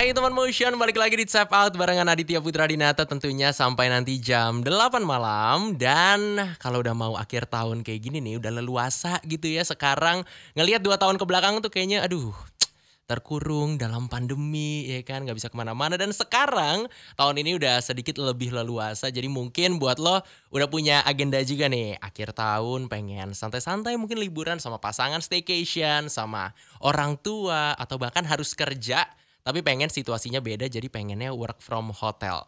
Hai teman Motion, balik lagi di Tap Out barengan Aditya Putra Dinata tentunya sampai nanti jam 8 malam. Dan kalau udah mau akhir tahun kayak gini nih, udah leluasa gitu ya sekarang. Ngelihat 2 tahun ke belakang tuh kayaknya aduh terkurung dalam pandemi ya kan, gak bisa kemana-mana. Dan sekarang tahun ini udah sedikit lebih leluasa, jadi mungkin buat lo udah punya agenda juga nih. Akhir tahun pengen santai-santai, mungkin liburan sama pasangan, staycation sama orang tua, atau bahkan harus kerja tapi pengen situasinya beda, jadi pengennya work from hotel.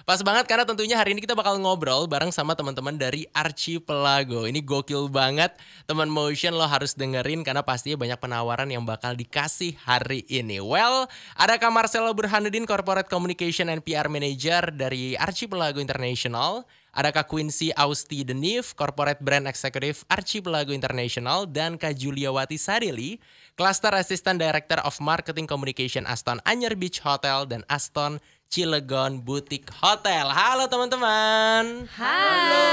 Pas banget karena tentunya hari ini kita bakal ngobrol bareng sama teman-teman dari Archipelago. Ini gokil banget, teman Motion, lo harus dengerin karena pastinya banyak penawaran yang bakal dikasih hari ini. Well, ada Kak Marcelo Burhanuddin, Corporate Communication and PR Manager dari Archipelago International. Ada Kak Quincy Austi Denif, Corporate Brand Executive Archipelago International. Dan Kak Juliawati Sadeli, Cluster Assistant Director of Marketing Communication Aston Anyer Beach Hotel dan Aston Cilegon Boutique Hotel. Halo teman-teman. Hai.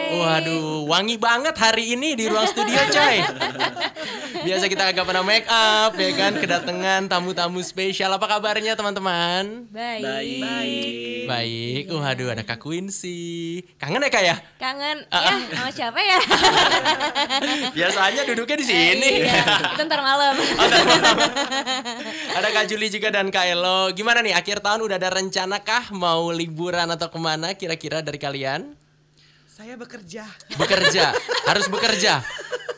Waduh, wangi banget hari ini di ruang studio coy. Biasa kita agak pernah make up ya kan, kedatangan tamu-tamu spesial. Apa kabarnya teman-teman? Baik. Baik. Waduh, ada Kak Quincy. Kangen ya Kak ya? Kangen. Ya, sama siapa ya? Biasanya duduknya di sini. Iya, itu ntar malam. Ada Kak Juli juga dan Kak Elo. Gimana nih, akhir tahun udah ada rencana kah mau liburan atau kemana kira-kira dari kalian? Saya bekerja. Bekerja, harus bekerja.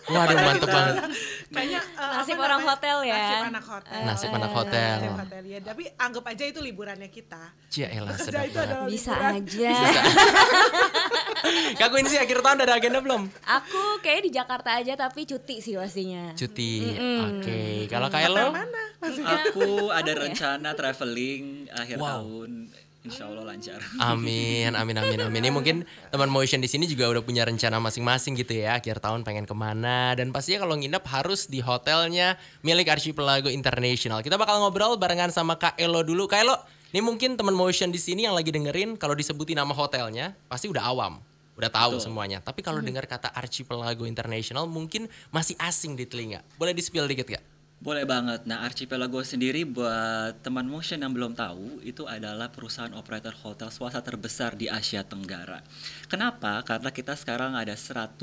Waduh, mantep banget. Kayaknya Nasib orang hotel ya. Nasib anak hotel. Nasib anak hotel. Nasib hotel ya. Tapi anggap aja itu liburannya kita. Cia elah, Bekerja sedap itu banget. adalah Bisa liburan. aja. Kak Quincy, akhir tahun ada agenda belum? Aku kayak di Jakarta aja tapi cuti sih pastinya. Cuti. Oke. Kalau Kak Elo? Mana? Maksudnya Aku ada rencana traveling akhir Wow. tahun. Insya Allah lancar. Amin. Ini mungkin teman Motion di sini juga udah punya rencana masing-masing gitu ya. Akhir tahun pengen kemana, dan pastinya kalau nginep harus di hotelnya milik Archipelago International. Kita bakal ngobrol barengan sama Kak Elo dulu. Kak Elo, ini mungkin teman Motion di sini yang lagi dengerin kalau disebutin nama hotelnya pasti udah awam, udah tahu Betul. semuanya. Tapi kalau dengar kata Archipelago International mungkin masih asing di telinga. Boleh di-spill dikit Kak? Boleh banget. Nah, Archipelago sendiri buat teman Motion yang belum tahu, itu adalah perusahaan operator hotel swasta terbesar di Asia Tenggara. Kenapa? Karena kita sekarang ada 150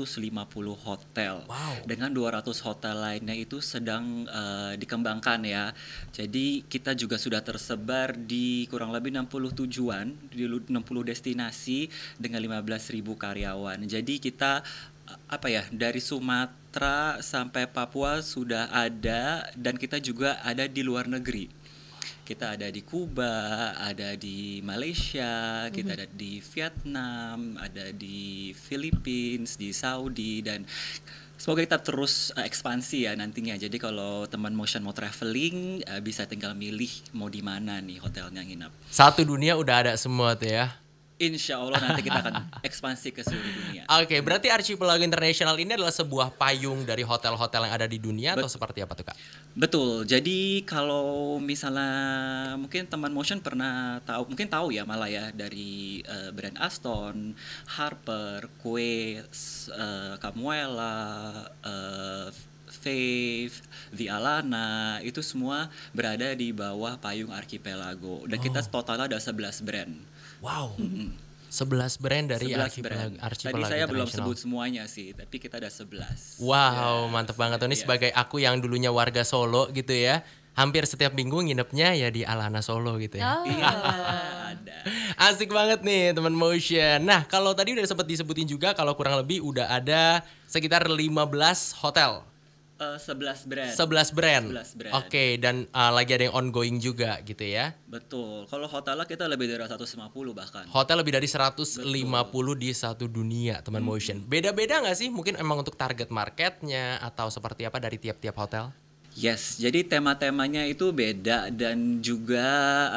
hotel. Wow. Dengan 200 hotel lainnya itu sedang dikembangkan ya. Jadi kita juga sudah tersebar di kurang lebih 60 tujuan, di 60 destinasi dengan 15.000 karyawan. Jadi kita dari Sumatera sampai Papua sudah ada, dan kita juga ada di luar negeri. Kita ada di Kuba, ada di Malaysia, kita ada di Vietnam, ada di Philippines, di Saudi, dan semoga kita terus ekspansi ya nantinya. Jadi kalau teman Motion mau traveling, bisa tinggal milih mau di mana nih hotelnya nginap. Satu dunia udah ada semua tuh ya. Insya Allah nanti kita akan ekspansi ke seluruh dunia. Oke, berarti Archipelago International ini adalah sebuah payung dari hotel-hotel yang ada di dunia atau seperti apa tuh Kak? Betul. Jadi kalau misalnya mungkin teman Motion pernah tahu, mungkin tahu ya malah ya, dari brand Aston, Harper, Quays, Camuela, Faith, The Alana, itu semua berada di bawah payung Archipelago. Dan kita totalnya ada 11 brand. Wow. 11 brand dari 11 brand. Archipelago Tadi saya belum International. sebut semuanya sih, tapi kita ada 11. Wow, mantep banget. Ini Yes. sebagai aku yang dulunya warga Solo gitu ya. Hampir setiap minggu nginepnya ya di Alana Solo gitu ya. Oh. Iya, ada. Asik banget nih teman Motion. Nah, kalau tadi udah sempat disebutin juga kalau kurang lebih udah ada sekitar 15 hotel. 11 brand. 11 brand. 11 brand. Oke, dan lagi ada yang ongoing juga gitu ya. Betul. Kalau hotelnya kita lebih dari 150 bahkan. Hotel lebih dari 150 di satu dunia, teman Motion. Beda-beda nggak sih? Mungkin emang untuk target marketnya atau seperti apa dari tiap-tiap hotel? Yes, jadi tema-temanya itu beda, dan juga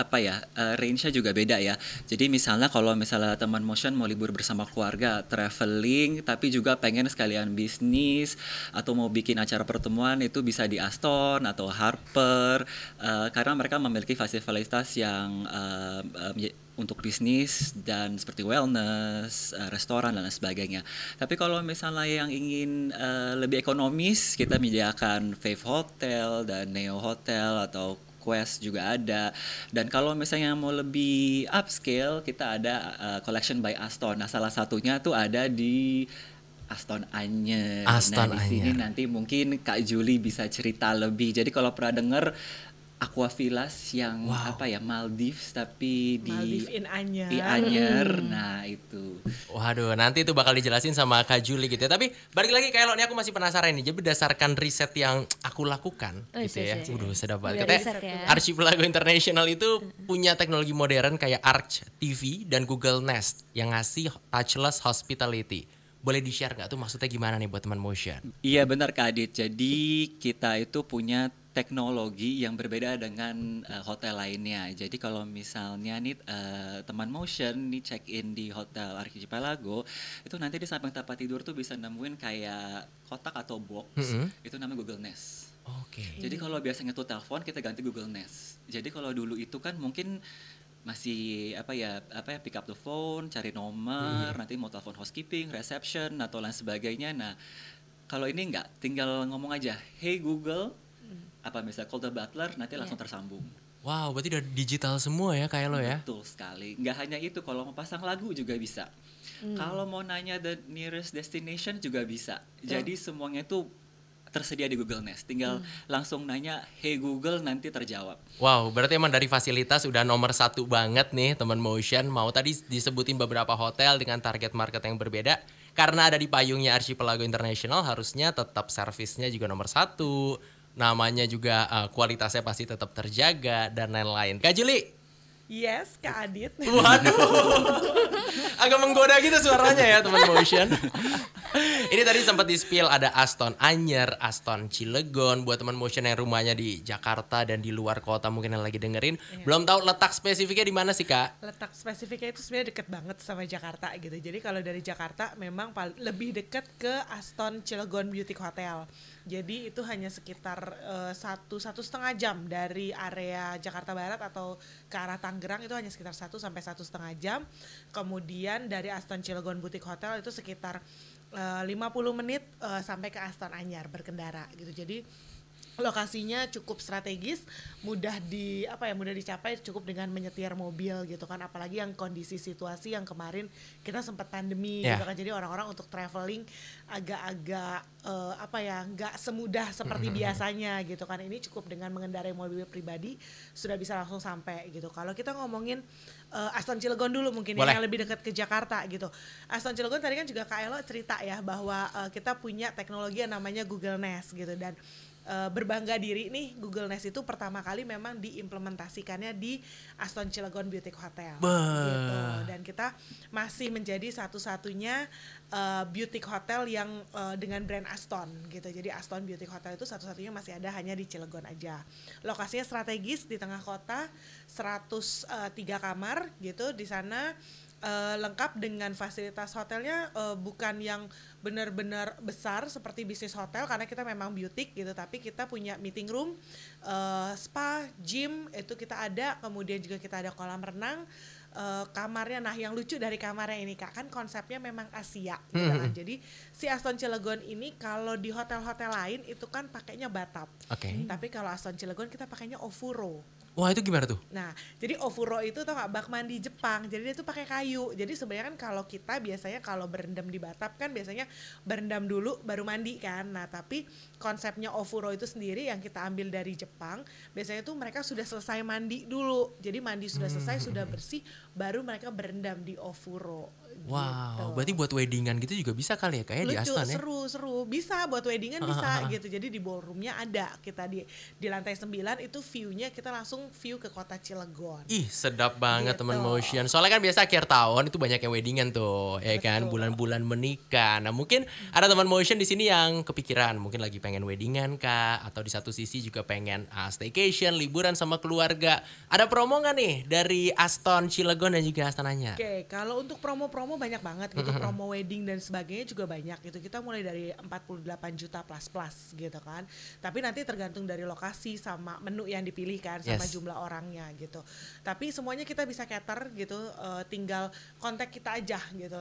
range-nya juga beda ya. Jadi misalnya kalau misalnya teman Motion mau libur bersama keluarga, traveling, tapi juga pengen sekalian bisnis atau mau bikin acara pertemuan, itu bisa di Aston atau Harper, karena mereka memiliki fasilitas yang untuk bisnis dan seperti wellness, restoran dan lain sebagainya. Tapi kalau misalnya yang ingin lebih ekonomis, kita menyediakan Faith Hotel dan Neo Hotel atau Quest juga ada. Dan kalau misalnya mau lebih upscale, kita ada Collection by Aston. Nah, salah satunya tuh ada di Aston Anyer. Aston Nah, di sini Anyer. nanti mungkin Kak Juli bisa cerita lebih. Jadi kalau pernah denger Aqua Villas yang Maldives tapi di Maldives in Anyer. di Anyer. Nah, itu. Waduh, nanti itu bakal dijelasin sama Kak Juli gitu ya. Tapi balik lagi kayak lo nih, aku masih penasaran nih. Jadi berdasarkan riset yang aku lakukan gitu ya. Waduh, sedap banget. Udah Katanya riset ya. Archipelago International itu punya teknologi modern kayak Arch TV dan Google Nest yang ngasih touchless hospitality. Boleh di-share nggak tuh maksudnya gimana nih buat teman Motion? Iya benar Kak Adit. Jadi kita itu punya teknologi yang berbeda dengan hotel lainnya. Jadi kalau misalnya nih teman Motion nih check in di hotel Archipelago, itu nanti di samping tempat tidur tuh bisa nemuin kayak kotak atau box. Itu namanya Google Nest. Oke. Jadi kalau biasanya tuh telepon kita ganti Google Nest. Jadi kalau dulu itu kan mungkin masih pick up the phone, cari nomor, nanti mau telepon housekeeping, reception atau lain sebagainya. Nah, kalau ini enggak, tinggal ngomong aja, "Hey Google," misalnya call the butler, nanti langsung tersambung. Wow, berarti udah digital semua ya kayak lo ya? Betul sekali. Nggak hanya itu, kalau mau pasang lagu juga bisa. Kalau mau nanya the nearest destination juga bisa. Jadi semuanya itu tersedia di Google Nest. Tinggal langsung nanya, "Hey Google," nanti terjawab. Wow, berarti emang dari fasilitas udah nomor satu banget nih teman Motion. Mau tadi disebutin beberapa hotel dengan target market yang berbeda. Karena ada di payungnya Archipelago International, harusnya tetap servisnya juga nomor satu. Namanya juga kualitasnya pasti tetap terjaga dan lain-lain. Kak Juli? Yes, Kak Adit. Waduh, agak menggoda gitu suaranya ya teman Motion. Ini tadi sempat di-spill ada Aston Anyer, Aston Cilegon. Buat teman Motion yang rumahnya di Jakarta dan di luar kota mungkin yang lagi dengerin. Belum tahu letak spesifiknya di mana sih Kak? Letak spesifiknya itu sebenarnya deket banget sama Jakarta gitu. Jadi kalau dari Jakarta memang lebih deket ke Aston Cilegon Boutique Hotel. Jadi itu hanya sekitar 1,5 jam dari area Jakarta Barat atau ke arah Tangerang, itu hanya sekitar 1 sampai 1,5 jam. Kemudian dari Aston Cilegon Boutique Hotel itu sekitar 50 menit sampai ke Aston Anyer berkendara gitu. Jadi lokasinya cukup strategis, mudah dicapai cukup dengan menyetir mobil gitu kan, apalagi yang kondisi situasi yang kemarin kita sempat pandemi gitu kan. Jadi orang-orang untuk traveling agak-agak nggak semudah seperti biasanya gitu kan. Ini cukup dengan mengendarai mobil pribadi sudah bisa langsung sampai gitu. Kalau kita ngomongin Aston Cilegon dulu mungkin ya, yang lebih dekat ke Jakarta gitu. Aston Cilegon tadi kan juga Kak Elo cerita ya bahwa kita punya teknologi yang namanya Google Nest gitu, dan berbangga diri nih Google Nest itu pertama kali memang diimplementasikannya di Aston Cilegon Boutique Hotel gitu. Dan kita masih menjadi satu-satunya boutique hotel yang dengan brand Aston gitu. Jadi Aston Boutique Hotel itu satu-satunya masih ada hanya di Cilegon aja. Lokasinya strategis di tengah kota, 103 kamar gitu. Di sana lengkap dengan fasilitas hotelnya, bukan yang benar-benar besar seperti bisnis hotel karena kita memang boutique gitu, tapi kita punya meeting room, spa, gym itu kita ada, kemudian juga kita ada kolam renang, kamarnya. Nah yang lucu dari kamarnya ini Kak, kan konsepnya memang Asia gitu kan. Jadi si Aston Cilegon ini kalau di hotel-hotel lain itu kan pakainya bathtub, tapi kalau Aston Cilegon kita pakainya ofuro. Wah, itu gimana tuh? Nah, jadi ofuro itu tau gak, bak mandi Jepang. Jadi dia tuh pakai kayu. Jadi sebenarnya kan kalau kita biasanya kalau berendam di bathtub kan biasanya berendam dulu baru mandi kan. Nah, tapi konsepnya ofuro itu sendiri yang kita ambil dari Jepang. Biasanya tuh mereka sudah selesai mandi dulu. Jadi mandi sudah selesai, sudah bersih, baru mereka berendam di ofuro. Wow, gitu. berarti buat weddingan gitu juga bisa kali ya kayak di Aston ya? Seru. Bisa buat weddingan bisa gitu. Jadi di ballroomnya ada. Kita di lantai 9 itu view-nya kita langsung view ke kota Cilegon. Ih, sedap banget Gitu. teman Motion. Soalnya kan biasa akhir tahun itu banyak yang weddingan tuh, ya kan, bulan-bulan menikah. Nah, mungkin ada teman Motion di sini yang kepikiran, mungkin lagi pengen weddingan Kak, atau di satu sisi juga pengen staycation, liburan sama keluarga. Ada promo nggak nih dari Aston Cilegon dan juga Aston Anyer? Oke, kalau untuk promo-promo banyak banget gitu, promo wedding dan sebagainya juga banyak gitu. Kita mulai dari 48 juta plus gitu kan. Tapi nanti tergantung dari lokasi sama menu yang dipilih kan, sama jumlah orangnya gitu. Tapi semuanya kita bisa cater gitu, tinggal kontak kita aja gitu.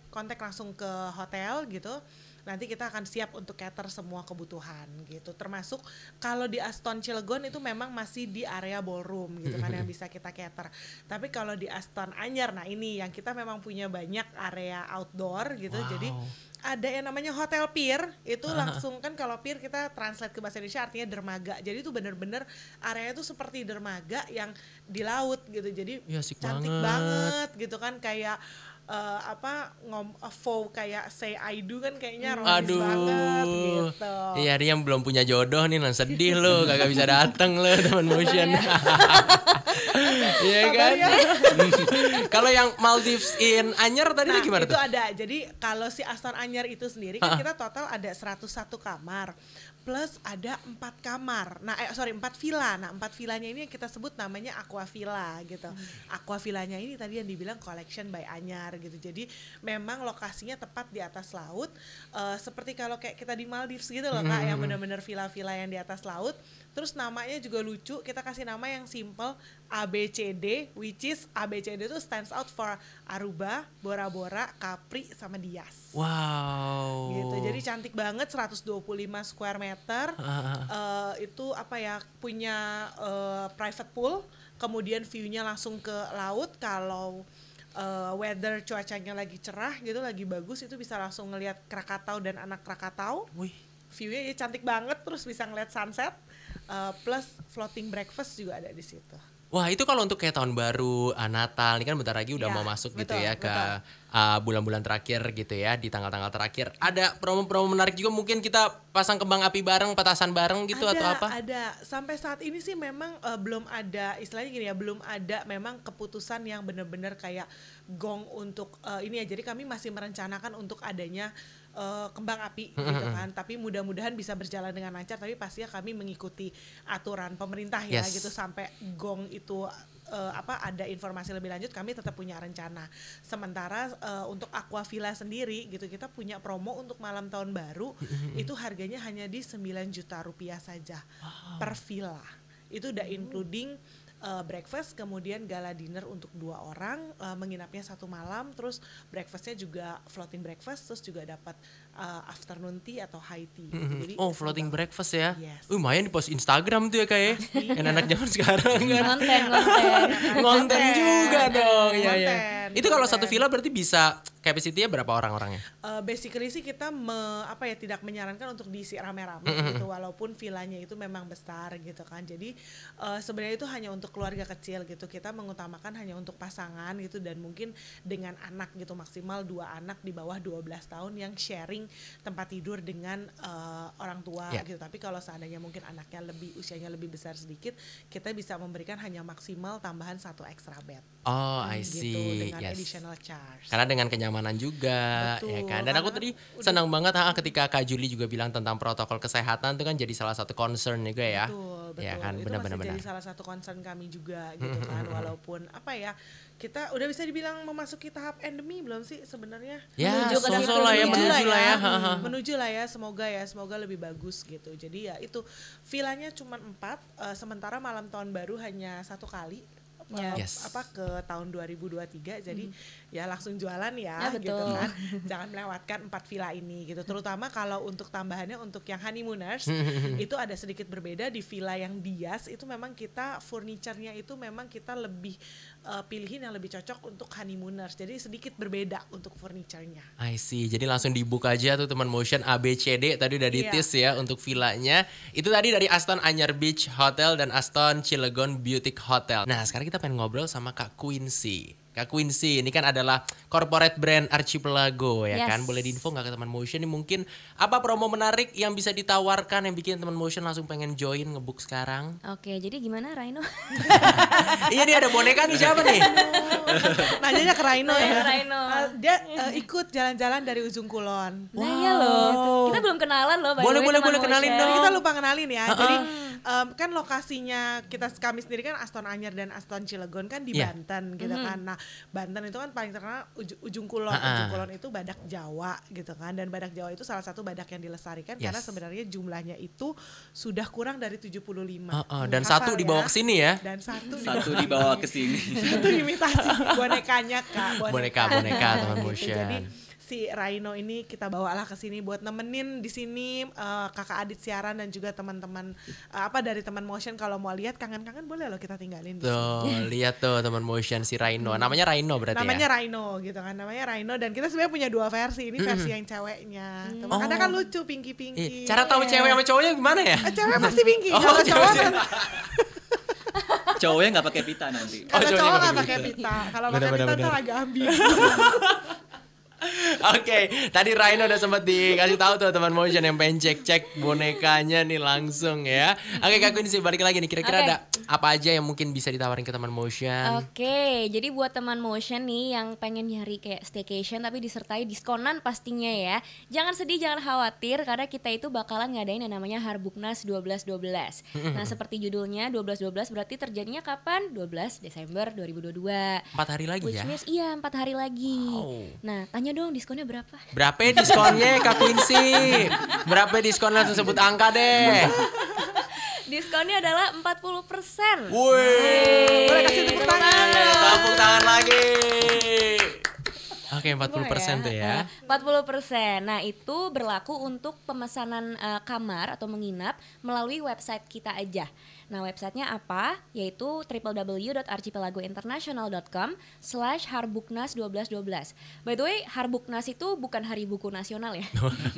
Kontak langsung ke hotel gitu. nanti kita akan siap untuk cater semua kebutuhan gitu. Termasuk kalau di Aston Cilegon itu memang masih di area ballroom gitu kan yang bisa kita cater. Tapi kalau di Aston Anyar, nah ini yang kita memang punya banyak area outdoor gitu. Jadi ada yang namanya hotel pier, itu langsung kan kalau pier kita translate ke bahasa Indonesia artinya dermaga. Jadi itu bener-bener area itu seperti dermaga yang di laut gitu. Jadi cantik banget gitu kan, kayak kayak say I do kan kayaknya romantis banget gitu. Iya, dia yang belum punya jodoh nih, sedih lo, kagak bisa dateng lo teman Motion. Iya kan? Kalau yang Maldives in Anyar tadi gimana itu tuh? ada. Jadi kalau si Aston Anyar itu sendiri kan kita total ada 101 kamar. Plus ada 4 kamar. 4 villa. Nah, 4 villanya ini yang kita sebut namanya Aqua Villa gitu. Aqua Villanya ini tadi yang dibilang Collection by Anyar gitu. Jadi memang lokasinya tepat di atas laut. Seperti kalau kayak kita di Maldives gitu loh Kak, yang benar-benar villa-villa yang di atas laut. Terus namanya juga lucu, kita kasih nama yang simple ABCD, which is ABCD itu stands out for Aruba, Bora Bora, Capri, sama Dias. Wow. Gitu, jadi cantik banget, 125 square meter. Itu punya private pool, kemudian view-nya langsung ke laut. Kalau weather cuacanya lagi cerah gitu, lagi bagus, itu bisa langsung ngelihat Krakatau dan anak Krakatau. View-nya ya cantik banget, terus bisa ngeliat sunset. Plus floating breakfast juga ada di situ. Wah, itu kalau untuk kayak tahun baru, Natal, ini kan bentar lagi udah mau masuk gitu ya ke bulan-bulan terakhir gitu ya, di tanggal-tanggal terakhir. Ada promo-promo menarik juga, mungkin kita pasang kembang api bareng, petasan bareng gitu atau apa? Ada. Sampai saat ini sih memang belum ada, istilahnya gini ya, belum ada memang keputusan yang benar-benar kayak gong untuk ini ya. Jadi kami masih merencanakan untuk adanya kembang api gitu kan, tapi mudah-mudahan bisa berjalan dengan lancar, tapi pastinya kami mengikuti aturan pemerintah ya gitu, sampai gong itu ada informasi lebih lanjut kami tetap punya rencana. Sementara untuk Aqua Villa sendiri gitu, kita punya promo untuk malam tahun baru itu harganya hanya di 9 juta rupiah saja per villa. Itu udah including breakfast, kemudian gala dinner untuk 2 orang, menginapnya 1 malam, terus breakfastnya juga floating breakfast, terus juga dapat afternoon tea atau high tea. Jadi floating breakfast ya. Yes. Lumayan di post Instagram tuh ya kayak anak zaman sekarang kan. Konten juga dong. Konten, Itu kalau satu villa berarti bisa capacity-nya berapa orang-orangnya? Basically sih kita tidak menyarankan untuk diisi rame-rame gitu, walaupun villanya itu memang besar gitu kan. Jadi sebenarnya itu hanya untuk keluarga kecil gitu. Kita mengutamakan hanya untuk pasangan gitu, dan mungkin dengan anak gitu, maksimal 2 anak di bawah 12 tahun yang sharing tempat tidur dengan orang tua gitu. Tapi kalau seandainya mungkin anaknya usianya lebih besar sedikit, kita bisa memberikan hanya maksimal tambahan 1 extra bed. Oh, I see. Gitu, dengan additional charge. Karena dengan kenyamanan juga. Betul, Ya kan. Dan aku tadi senang banget ketika Kak Julie juga bilang tentang protokol kesehatan itu kan jadi salah satu concern juga ya. Betul. Ya kan, itu benar-benar. masih jadi salah satu concern kami juga gitu kan, walaupun kita udah bisa dibilang memasuki tahap endemi belum sih sebenarnya? Ya, menuju lah ya, semoga lebih bagus gitu. Jadi ya itu, villanya cuma 4, sementara malam tahun baru hanya 1 kali. Ke tahun 2023, jadi ya langsung jualan ya gitu kan. Jangan melewatkan 4 villa ini gitu. Terutama kalau untuk tambahannya untuk yang honeymooners itu ada sedikit berbeda. Di villa yang Dias itu memang kita furniturnya itu memang kita lebih pilihin yang lebih cocok untuk honeymooners. Jadi sedikit berbeda untuk furniturnya. I see. Jadi langsung dibuka aja tuh teman Motion, ABCD tadi udah ditis ya untuk villanya. Itu tadi dari Aston Anyar Beach Hotel dan Aston Cilegon Boutique Hotel. Nah, sekarang kita pengen ngobrol sama Kak Quincy. Kak Quincy ini kan adalah corporate brand Archipelago ya kan. Boleh diinfo gak ke teman Motion nih, mungkin apa promo menarik yang bisa ditawarkan yang bikin teman Motion langsung pengen join ngebook sekarang? Oke, jadi gimana Raino? Iya nih, ada boneka nih, siapa nih? Nanyanya ke Raino ya. Raino. Dia ikut jalan-jalan dari Ujung Kulon. Nah iya loh, kita belum kenalan loh. Boleh kenalin dong. Kita lupa kenalin ya. Jadi kan lokasinya kami sendiri kan Aston Anyar dan Aston Cilegon kan di Banten gitu kan. Nah, Banten itu kan paling terkenal Ujung Kulon. Ujung Kulon itu badak Jawa gitu kan. Dan badak Jawa itu salah satu badak yang dilestarikan karena sebenarnya jumlahnya itu sudah kurang dari 75. Dan satu dibawa ke sini ya. Dan satu dibawa ke sini. Satu imitasi bonekanya Kak. Boneka teman Motion. Jadi si Raino ini kita bawalah ke sini buat nemenin di sini Kakak Adit siaran dan juga teman-teman dari teman motion. Kalau mau lihat kangen-kangen boleh loh kita tinggalin di sini. Tuh, lihat tuh teman motion si Raino. Namanya Raino berarti Namanya ya? Raino gitu kan, namanya Raino, dan kita sebenarnya punya 2 versi. Ini versi yang ceweknya. Tuh, makanya kan lucu Pinky. Cara tahu cewek sama cowoknya gimana ya? Cewek pasti Pinky. Oh, Kalau cewek cowok sih. kan, Cowoknya nggak pakai pita nanti. kalau cowoknya cowok nggak nggak pakai pakai pita. Kalau pakai Bener, pita bener. tuh agak ambigu. Oke, tadi Raino udah sempat dikasih tahu tuh teman motion yang pengen cek bonekanya nih langsung ya. Oke, Kak Quincy balik lagi nih. Kira-kira Oke. ada apa aja yang mungkin bisa ditawarin ke teman motion? Oke, jadi buat teman motion nih yang pengen nyari kayak staycation tapi disertai diskonan pastinya ya. Jangan sedih, jangan khawatir karena kita itu bakalan ngadain yang namanya Harbuknas 12-12. Nah, seperti judulnya 12-12 berarti terjadinya kapan? 12 Desember 2022. 4 hari lagi Which ya? means iya 4 hari lagi. Wow. Nah, tanya dong diskonnya berapa? Berapa diskonnya Kak Quincy? Berapa diskonnya, langsung sebut angka deh. Diskonnya adalah 40%. Wih. Boleh kasih tepuk tangan. Tepuk tangan lagi. Oke, 40% Boleh tuh ya. 40%. Nah, itu berlaku untuk pemesanan kamar atau menginap melalui website kita aja. Nah, websitenya apa? Yaitu www.archipelagointernational.com/harbuknas1212. By the way, Harbuknas itu bukan hari buku nasional ya.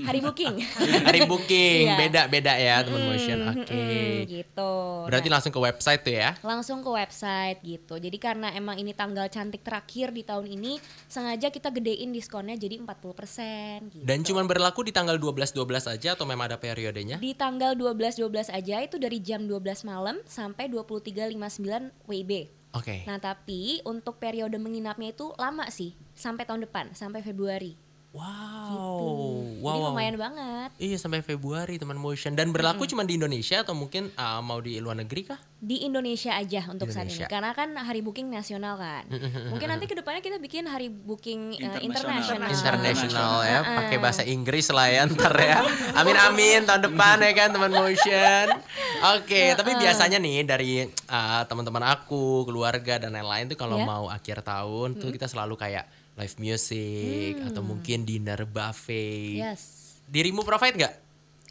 Hari booking. Hari booking, Iya. beda-beda ya teman motion. Oke. Gitu. Berarti Nah, langsung ke website tuh ya? langsung ke website gitu. Jadi karena emang ini tanggal cantik terakhir di tahun ini, sengaja kita gedein diskonnya jadi 40% gitu. Dan cuman berlaku di tanggal 12-12 aja atau memang ada periodenya? Di tanggal 12-12 aja itu dari jam 12 malam sampai 23.59 WIB. Oke. Nah, tapi untuk periode menginapnya itu lama sih, sampai tahun depan, sampai Februari. Wow. Jadi lumayan banget. Iya, sampai Februari teman motion. Dan berlaku cuma di Indonesia atau mungkin mau di luar negeri kah? Di Indonesia aja untuk saat Indonesia. ini, karena kan hari booking nasional kan. Mungkin nanti kedepannya kita bikin hari booking Internasional. International ya, pakai bahasa Inggris lah ya ntar ya. Amin tahun depan ya kan teman motion. Oke, tapi biasanya nih dari teman-teman aku, keluarga dan lain-lain tuh kalau Ya. mau akhir tahun tuh kita selalu kayak live music atau mungkin dinner buffet. Yes. Dirimu provide nggak?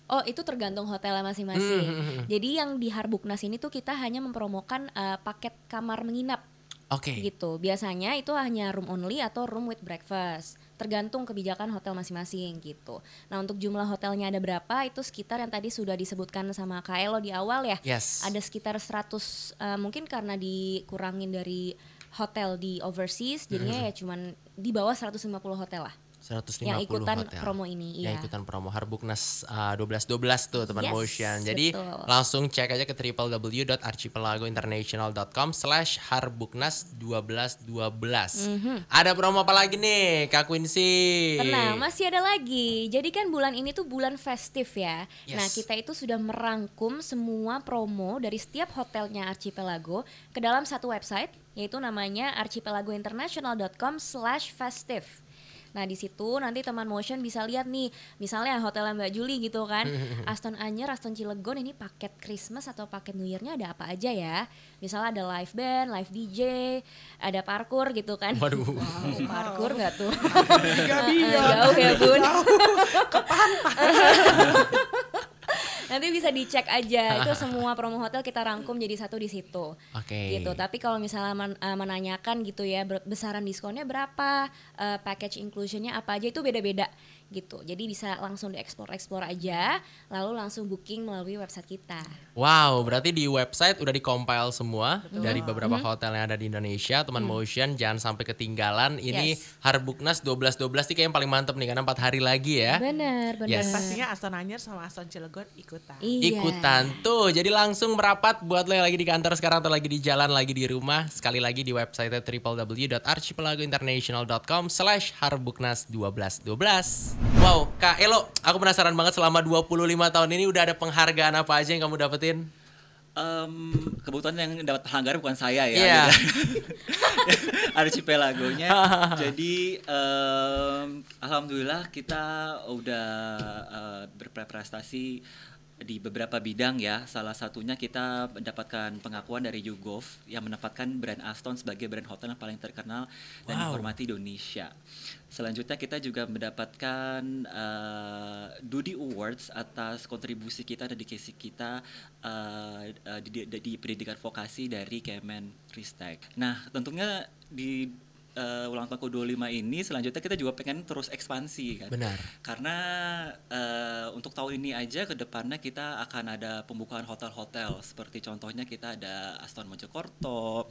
Oh, itu tergantung hotelnya masing-masing. Jadi yang di Harbuknas ini tuh kita hanya mempromokan paket kamar menginap Oke. gitu. Biasanya itu hanya room only atau room with breakfast. Tergantung kebijakan hotel masing-masing gitu. Nah, untuk jumlah hotelnya ada berapa? Itu sekitar yang tadi sudah disebutkan sama Kak Elo di awal ya. Yes. Ada sekitar 100, mungkin karena dikurangin dari hotel di overseas, jadinya ya cuman di bawah 150 hotel lah 150 yang ikutan hotel. promo ini. Yang Iya. ikutan promo Harbuknas 12-12 tuh teman Yes, motion. Jadi betul. langsung cek aja ke www.archipelagointernational.com/harbuknas1212. Ada promo apa lagi nih Kak Quincy? Tenang, masih ada lagi. Jadi kan bulan ini tuh bulan festif ya. Yes. Nah, kita itu sudah merangkum semua promo dari setiap hotelnya Archipelago ke dalam satu website, yaitu namanya archipelagointernational.com/festive. Nah, di situ nanti teman motion bisa lihat nih, misalnya hotelnya Mbak Juli gitu kan, Aston Anyer, Aston Cilegon, ini paket Christmas atau paket New Year-nya ada apa aja ya? Misalnya ada live band, live DJ, ada parkour gitu kan. Waduh. Wow, parkour nggak tuh? Gabi Jauh ya bun. Nanti bisa dicek aja, itu semua promo hotel kita rangkum jadi satu di situ. Oke. Gitu. Tapi kalau misalnya menanyakan gitu ya, besaran diskonnya berapa, package inclusionnya apa aja, itu beda-beda gitu. Jadi bisa langsung dieksplor aja, lalu langsung booking melalui website kita. Wow, berarti di website udah di-compile semua dari beberapa hotel yang ada di Indonesia. Teman motion jangan sampai ketinggalan. Ini Yes. Harbuknas 12-12 nih kayak yang paling mantep nih karena 4 hari lagi ya. Bener. Yes. Pastinya Aston Anyer sama Aston Cilegon ikutan. Iya. Ikutan tuh, jadi langsung merapat buat lo yang lagi di kantor sekarang atau lagi di jalan, lagi di rumah. Sekali lagi di website www.archipelagointernational.com/harbuknas1212. Wow, Kak Elo, aku penasaran banget selama 25 tahun ini udah ada penghargaan apa aja yang kamu dapetin? Kebetulan yang dapat penghargaan bukan saya ya, Iya. Archipelagonya. Jadi alhamdulillah kita udah berprestasi di beberapa bidang ya. Salah satunya kita mendapatkan pengakuan dari YouGov yang menempatkan brand Aston sebagai brand hotel yang paling terkenal dan Wow. dihormati di Indonesia. Selanjutnya kita juga mendapatkan Doody Awards atas kontribusi kita, dedikasi kita di pendidikan vokasi dari Kemenristek. Nah, tentunya di ulang tahun ke-25 ini selanjutnya kita juga pengen terus ekspansi kan. Benar. Karena untuk tahun ini aja ke depannya kita akan ada pembukaan hotel-hotel seperti contohnya kita ada Aston Mojokerto,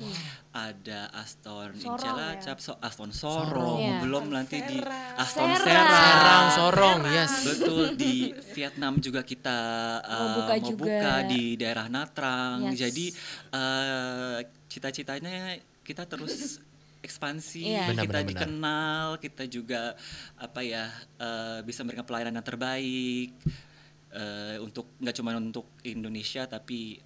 ada Aston Sorong, Cilacap, Aston Sorong, Sorong. Iya. belum nanti di Aston Serang. Serang, Serang. Sorong, yes. Betul, di Vietnam juga kita Mau buka juga. buka di daerah Natrang. Yes. Jadi cita-citanya kita terus ekspansi, Iya. Benar, kita benar, benar. dikenal, kita juga bisa memberikan pelayanan yang terbaik untuk nggak cuma untuk Indonesia tapi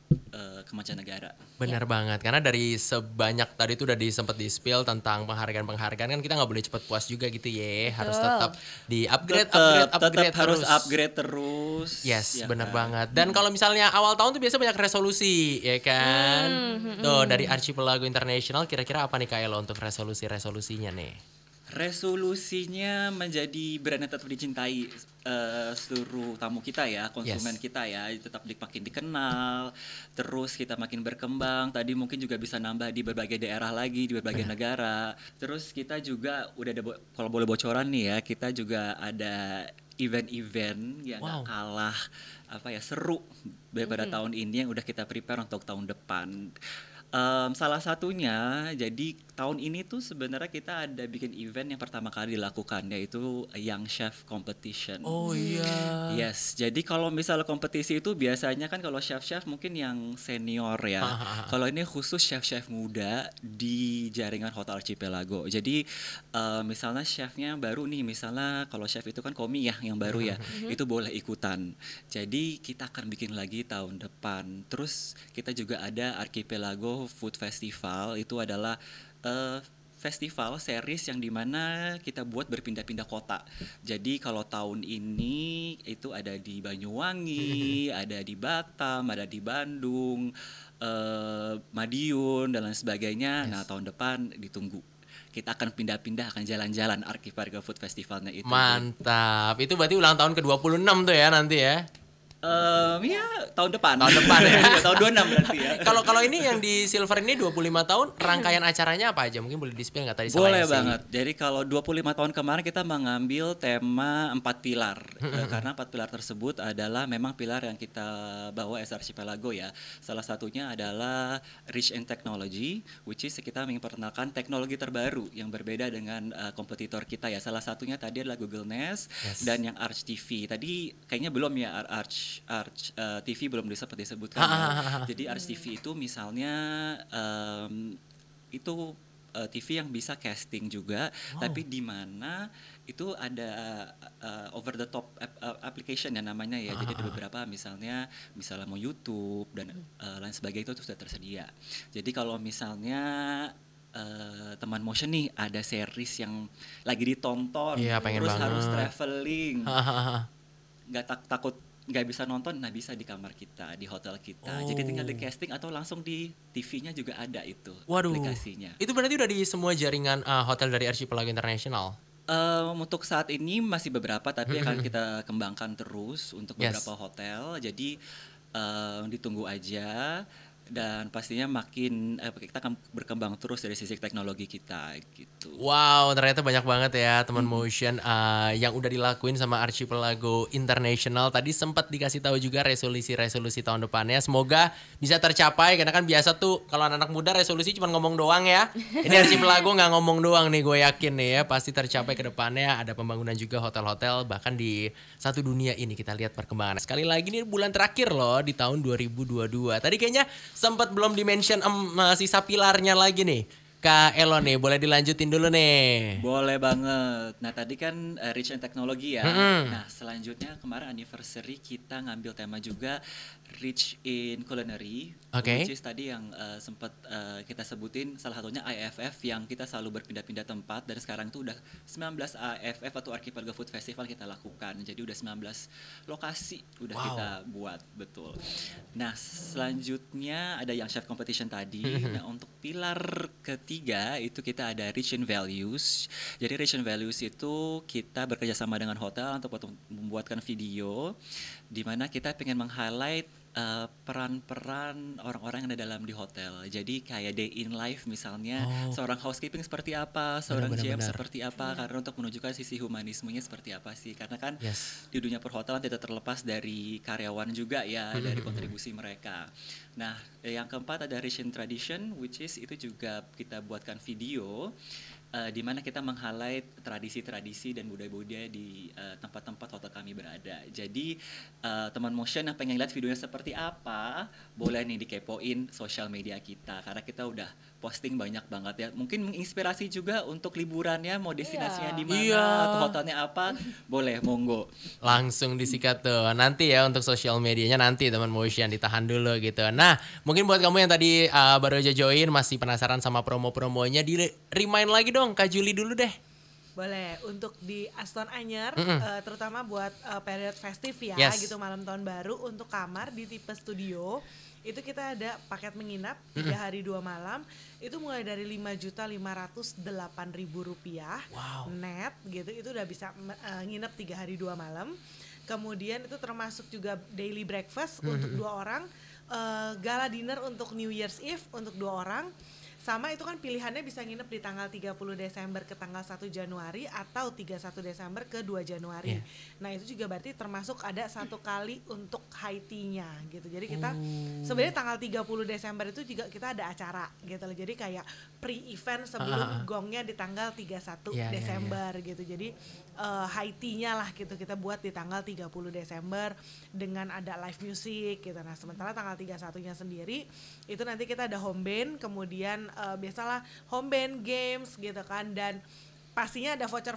ke mancanegara. Benar banget, karena dari sebanyak tadi itu udah sempat di-spill tentang penghargaan-penghargaan kan kita nggak boleh cepet puas juga gitu ya, harus tetap di-upgrade, Tetap harus terus. upgrade terus. Yes, ya benar kan? banget. Dan kalau misalnya awal tahun tuh biasa banyak resolusi, ya kan? Tuh dari Archipelago International kira-kira apa nih Kak Elo untuk resolusinya nih? Resolusinya menjadi brand yang tetap dicintai seluruh tamu kita ya, konsumen Yes. kita ya, tetap makin dikenal, terus kita makin berkembang. Tadi mungkin juga bisa nambah di berbagai daerah lagi, di berbagai negara. Terus kita juga udah ada, kalau boleh bocoran nih ya, kita juga ada event-event yang Wow. gak kalah seru daripada tahun ini yang udah kita prepare untuk tahun depan. Salah satunya, jadi tahun ini tuh sebenarnya kita ada bikin event yang pertama kali dilakukan, yaitu Young Chef Competition. Oh iya. Yes, jadi kalau misalnya kompetisi itu biasanya kan kalau chef-chef mungkin yang senior ya. Kalau ini khusus chef-chef muda di jaringan Hotel Archipelago. Jadi misalnya chefnya baru nih, misalnya kalau chef itu kan Komi ya yang baru ya, itu boleh ikutan. Jadi kita akan bikin lagi tahun depan. Terus kita juga ada Archipelago Food Festival, itu adalah festival series yang dimana kita buat berpindah-pindah kota. Jadi kalau tahun ini itu ada di Banyuwangi, ada di Batam, ada di Bandung, Madiun dan lain sebagainya. Nah tahun depan ditunggu. Kita akan pindah-pindah, akan jalan-jalan Archipelago Food Festivalnya itu. Mantap. Itu berarti ulang tahun ke-26 tuh ya nanti ya. Ya tahun depan. Tahun depan ya. Ya, tahun 26 berarti ya. Kalau ini yang di Silver ini 25 tahun, rangkaian acaranya apa aja? Mungkin boleh di-spill nggak tadi Boleh selain banget. Jadi kalau 25 tahun kemarin kita mengambil tema 4 pilar. Karena 4 pilar tersebut adalah memang pilar yang kita bawa as Archipelago ya. Salah satunya adalah Rich in Technology, which is kita memperkenalkan teknologi terbaru yang berbeda dengan kompetitor kita ya. Salah satunya tadi adalah Google Nest dan yang Arch TV. Tadi kayaknya belum ya Arch TV belum disebutkan. Jadi Arch TV itu misalnya itu TV yang bisa casting juga, tapi di mana itu ada over the top application ya namanya ya. Jadi ada beberapa misalnya mau YouTube dan lain sebagainya itu sudah tersedia. Jadi kalau misalnya teman motion nih ada series yang lagi ditonton, Iya, pengen terus banget. harus traveling, takut nggak bisa nonton, nah bisa di kamar kita, di hotel kita. Jadi tinggal di casting atau langsung di TV-nya juga ada itu aplikasinya. Itu berarti udah di semua jaringan hotel dari Archipelago International? Untuk saat ini masih beberapa, tapi akan kita kembangkan terus untuk beberapa hotel. Jadi ditunggu aja. Dan pastinya makin kita akan berkembang terus dari sisi teknologi kita gitu. Wow, ternyata banyak banget ya teman motion yang udah dilakuin sama Archipelago International. Tadi sempat dikasih tahu juga resolusi tahun depannya. Semoga bisa tercapai karena kan biasa tuh kalau anak muda resolusi cuma ngomong doang ya. Ini Archipelago nggak ngomong doang nih, gue yakin nih ya pasti tercapai ke depannya. Ada pembangunan juga hotel-hotel bahkan di satu dunia ini kita lihat perkembangan. Sekali lagi nih bulan terakhir loh di tahun 2022. Tadi kayaknya sempat belum dimention sisa pilarnya lagi nih. Kak Elo nih, boleh dilanjutin dulu nih. Boleh banget. Nah tadi kan Rich and Technology ya. Nah selanjutnya kemarin anniversary kita ngambil tema juga Rich in Culinary. Oke. Which is tadi yang sempat kita sebutin salah satunya IFF yang kita selalu berpindah-pindah tempat. Dan sekarang tuh udah 19 IFF atau Archipelago Food Festival kita lakukan. Jadi udah 19 lokasi udah kita buat, betul. Nah selanjutnya ada yang chef competition tadi. Nah untuk pilar ketiga itu kita ada Rich in Values. Jadi Rich in Values itu kita bekerja sama dengan hotel untuk membuatkan video di mana kita pengen meng-highlight peran-peran orang-orang yang ada dalam di hotel. Jadi kayak day in life misalnya, seorang housekeeping seperti apa, seorang GM seperti apa, karena untuk menunjukkan sisi humanismenya seperti apa sih. Karena kan di dunia perhotelan tidak terlepas dari karyawan juga ya, dari kontribusi mereka. Nah, yang keempat ada Rich in Tradition, which is itu juga kita buatkan video di mana kita meng-highlight tradisi-tradisi dan budaya-budaya di tempat-tempat hotel kami berada. Jadi teman motion yang pengen lihat videonya seperti apa, boleh nih dikepoin sosial media kita karena kita udah posting banyak banget ya. Mungkin menginspirasi juga untuk liburannya, mau destinasinya di mana atau hotelnya apa, boleh monggo. Langsung disikat tuh. Nanti ya untuk sosial medianya nanti teman motion ditahan dulu gitu. Nah, mungkin buat kamu yang tadi baru aja join masih penasaran sama promo-promonya, di remind lagi dong Kak Juli dulu deh. Boleh, untuk di Aston Anyer, terutama buat period festive ya, gitu malam tahun baru, untuk kamar di tipe studio, itu kita ada paket menginap 3 hari 2 malam, itu mulai dari Rp5.508.000 net gitu, itu udah bisa nginep 3 hari 2 malam. Kemudian itu termasuk juga daily breakfast untuk 2 orang, gala dinner untuk New Year's Eve untuk 2 orang. Sama itu kan pilihannya bisa nginep di tanggal 30 Desember ke tanggal 1 Januari atau 31 Desember ke 2 Januari. Nah itu juga berarti termasuk ada 1 kali untuk high tea-nya gitu. Jadi kita sebenarnya tanggal 30 Desember itu juga kita ada acara gitu loh. Jadi kayak pre-event sebelum gongnya di tanggal 31 Desember gitu. Jadi high tea-nya lah gitu kita buat di tanggal 30 Desember dengan ada live music gitu. Nah sementara tanggal 31-nya sendiri itu nanti kita ada home band, kemudian biasalah home band games gitu kan, dan pastinya ada voucher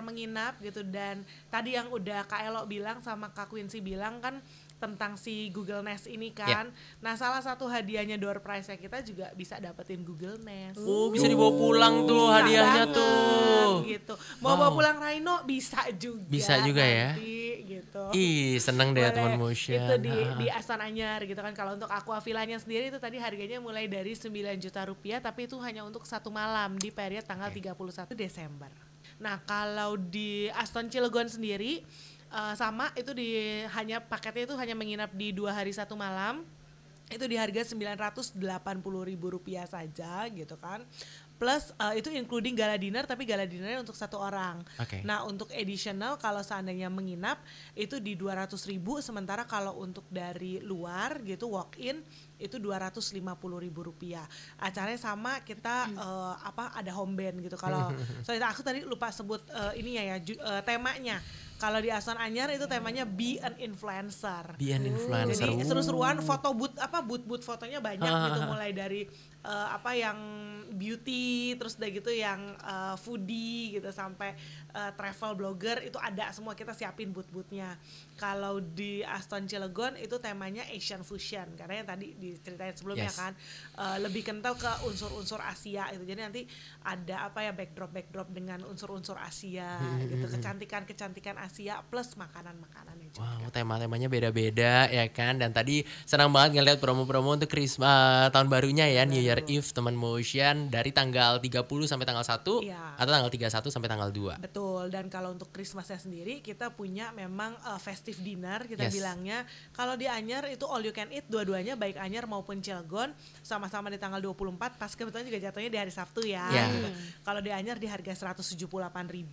menginap gitu. Dan tadi yang udah Kak Elo bilang sama Kak Quincy bilang kan tentang si Google Nest ini kan. Nah salah satu hadiahnya door prize-nya kita juga bisa dapetin Google Nest. Bisa dibawa pulang tuh hadiahnya tuh. Gitu. Mau bawa pulang Rhino bisa juga. Bisa juga nanti, ya. Gitu. Ih seneng deh teman motion. Itu di Aston Anyer gitu kan. Kalau untuk Aqua Villa-nya sendiri itu tadi harganya mulai dari 9 juta rupiah, tapi itu hanya untuk 1 malam di period tanggal 31 Desember. Nah kalau di Aston Cilegon sendiri sama itu paketnya itu hanya menginap di 2 hari 1 malam, itu di harga Rp980.000 saja gitu kan. Plus itu including gala dinner, tapi gala dinernya untuk 1 orang. Nah untuk additional kalau seandainya menginap itu di 200.000, sementara kalau untuk dari luar gitu walk in itu Rp250.000. Acaranya sama kita ada home band gitu. Kalau soalnya aku tadi lupa sebut temanya. Kalau di Aston Anyer itu temanya Be an Influencer. Be an Influencer. Jadi seru-seruan foto booth fotonya banyak gitu, mulai dari yang beauty, terus udah gitu yang foodie gitu, sampai travel blogger itu ada semua, kita siapin booth-boothnya. Kalau di Aston Cilegon itu temanya Asian Fusion, karena yang tadi diceritain sebelumnya kan lebih kental ke unsur-unsur Asia gitu. Jadi nanti ada backdrop dengan unsur-unsur Asia gitu, kecantikan Asia plus makanan-makanannya juga. Wow, tema-temanya beda-beda ya kan. Dan tadi senang banget ngeliat promo-promo untuk Christmas tahun barunya ya, New Year Eve teman motion dari tanggal 30 sampai tanggal 1 atau tanggal 31 sampai tanggal 2. Betul, dan kalau untuk Christmasnya sendiri kita punya memang festive dinner kita bilangnya. Kalau di Anyer itu all you can eat dua-duanya, baik Anyer maupun Cilegon, sama-sama di tanggal 24, pas kebetulan juga jatuhnya di hari Sabtu ya. Kalau di Anyer di harga Rp178.000,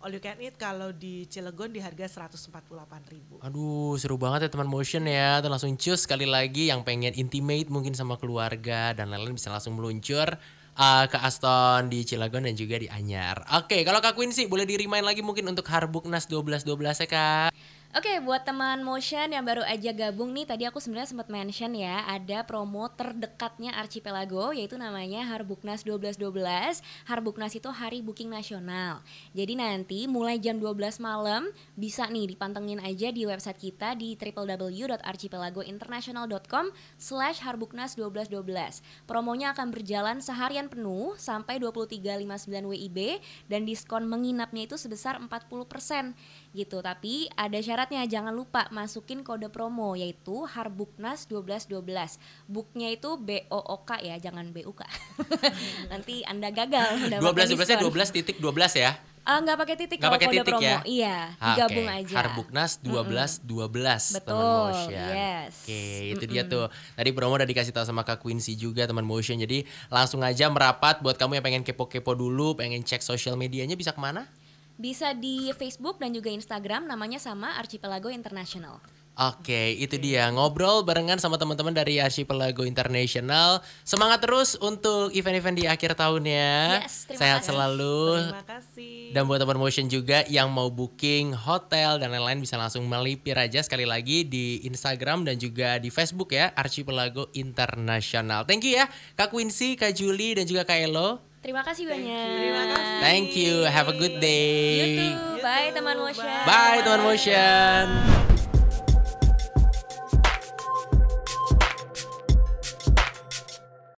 all you can eat. Kalau di Cilegon di harga Rp148.000. Aduh seru banget ya teman motion ya. Tuh langsung cus sekali lagi yang pengen intimate mungkin sama keluarga dan lain-lain bisa langsung meluncur ke Aston di Cilegon dan juga di Anyer. Oke, kalau Kak Quincy boleh di-remind lagi mungkin untuk Harbuknas 12-12 ya Kak? Oke, buat teman motion yang baru aja gabung nih, tadi aku sebenarnya sempat mention ya, ada promo terdekatnya Archipelago, yaitu namanya Harbuknas 1212. Harbuknas itu Hari Booking Nasional. Jadi nanti mulai jam 12 malam bisa nih dipantengin aja di website kita di www.archipelagointernational.com/harbuknas1212. Promonya akan berjalan seharian penuh sampai 23.59 WIB dan diskon menginapnya itu sebesar 40% gitu. Tapi ada syaratnya, jangan lupa masukin kode promo yaitu Harbuknas 1212. Booknya itu BOOK ya, jangan BUK. Nanti Anda gagal 12-12-nya 12.12 ya? Nggak pakai titik Nggak kalau pakai kode titik promo. ya? Iya, digabung Oke, aja. Harbuknas 12-12 teman Betul, motion. yes. Oke, itu dia tuh. Tadi promo udah dikasih tahu sama Kak Quincy juga teman motion. Jadi langsung aja merapat buat kamu yang pengen kepo-kepo dulu, pengen cek sosial medianya bisa kemana? Bisa di Facebook dan juga Instagram, namanya sama Archipelago International. Oke, itu dia ngobrol barengan sama teman-teman dari Archipelago International. Semangat terus untuk event-event di akhir tahunnya. Yes, terima Sehat kasih. selalu. Terima kasih. Dan buat teman motion juga yang mau booking hotel dan lain-lain bisa langsung melipir aja sekali lagi di Instagram dan juga di Facebook ya, Archipelago International. Thank you ya Kak Quincy, Kak Julie dan juga Kak Elo. Terima kasih banyak. Terima kasih. Thank you. Have a good day. You too. Bye teman motion. Bye teman motion.